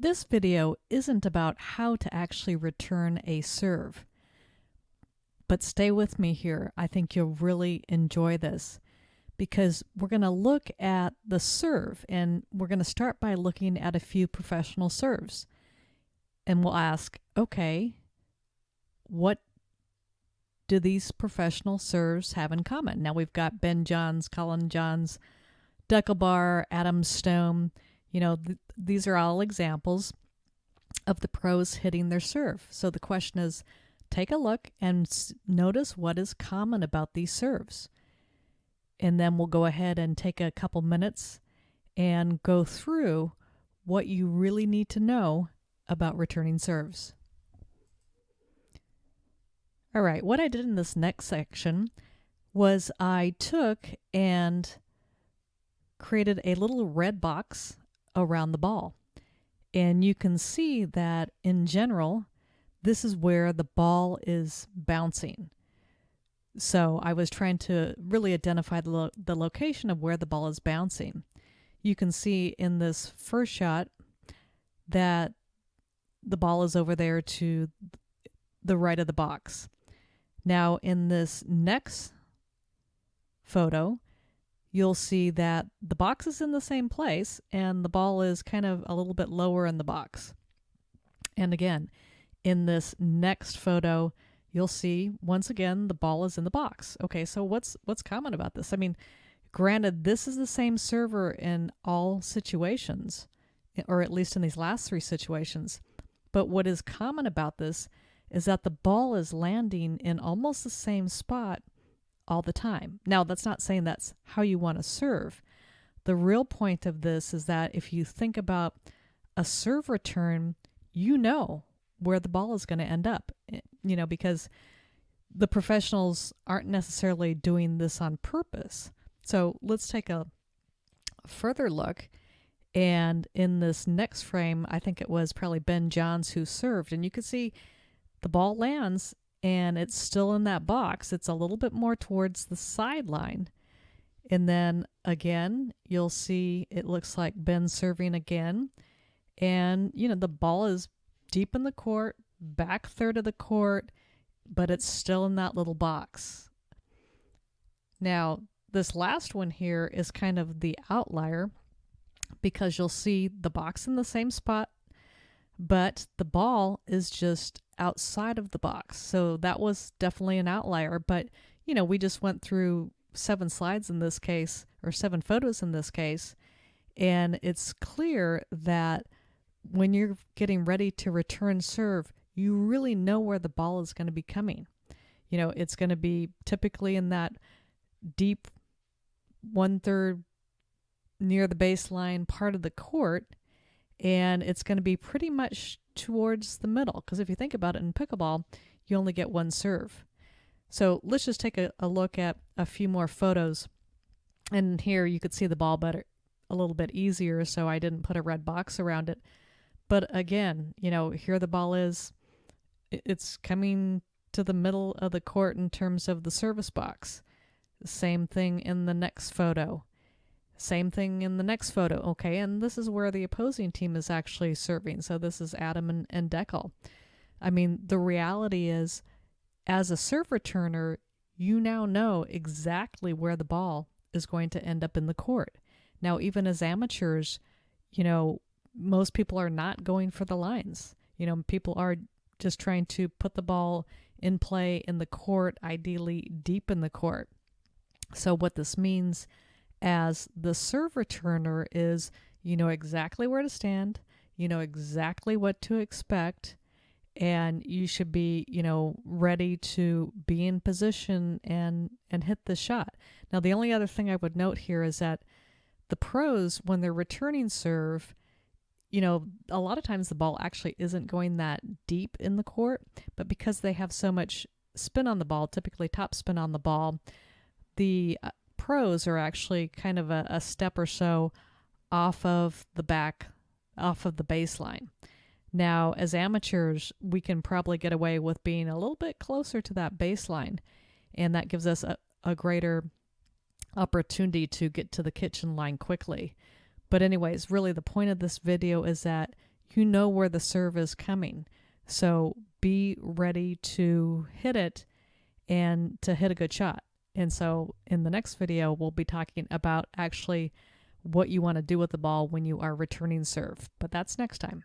This video isn't about how to actually return a serve, but stay with me here. I think you'll really enjoy this because we're going to look at the serve, and we're going to start by looking at a few professional serves. And we'll ask, okay, what do these professional serves have in common? Now we've got Ben Johns, Colin Johns, Deckelbar, Adam Stone. These are all examples of the pros hitting their serve. So the question is, take a look and notice what is common about these serves. And then we'll go ahead and take a couple minutes and go through what you really need to know about returning serves. All right, what I did in this next section was I took and created a little red box around the ball. And you can see that in general, this is where the ball is bouncing. So I was trying to really identify the location of where the ball is bouncing. You can see in this first shot that the ball is over there to the right of the box. Now in this next photo, you'll see that the box is in the same place and the ball is kind of a little bit lower in the box. And again, in this next photo, you'll see once again the ball is in the box. Okay, so what's common about this? I mean, granted, this is the same server in all situations, or at least in these last three situations. But what is common about this is that the ball is landing in almost the same spot all the time. Now, that's not saying that's how you want to serve. The real point of this is that if you think about a serve return, you know where the ball is going to end up, because the professionals aren't necessarily doing this on purpose. So let's take a further look. And in this next frame, I think it was probably Ben Johns who served, and you can see the ball lands and it's still in that box. It's a little bit more towards the sideline. And then again, you'll see it looks like Ben serving again. And, the ball is deep in the court, back third of the court, but it's still in that little box. Now, this last one here is kind of the outlier because you'll see the box in the same spot, but the ball is just outside of the box. So that was definitely an outlier. But, we just went through 7 slides in this case, or 7 photos in this case. And it's clear that when you're getting ready to return serve, you really know where the ball is going to be coming. It's going to be typically in that deep 1/3 near the baseline part of the court. And it's going to be pretty much towards the middle. Because if you think about it, in pickleball, you only get one serve. So let's just take a look at a few more photos. And here you could see the ball better, a little bit easier, so I didn't put a red box around it. But again, here the ball is. It's coming to the middle of the court in terms of the service box. Same thing in the next photo. Same thing in the next photo. Okay, and this is where the opposing team is actually serving. So this is Adam and Deckel. I mean, the reality is, as a serve returner, you now know exactly where the ball is going to end up in the court. Now, even as amateurs, most people are not going for the lines. People are just trying to put the ball in play in the court, ideally deep in the court. So what this means as the serve returner is you know exactly where to stand, you know exactly what to expect, and you should be, ready to be in position and hit the shot. Now, the only other thing I would note here is that the pros, when they're returning serve, a lot of times the ball actually isn't going that deep in the court, but because they have so much spin on the ball, typically top spin on the ball, the pros are actually kind of a step or so off of the baseline. Now, as amateurs, we can probably get away with being a little bit closer to that baseline, and that gives us a greater opportunity to get to the kitchen line quickly. But anyways, really the point of this video is that you know where the serve is coming. So be ready to hit it and to hit a good shot. And so in the next video, we'll be talking about actually what you want to do with the ball when you are returning serve. But that's next time.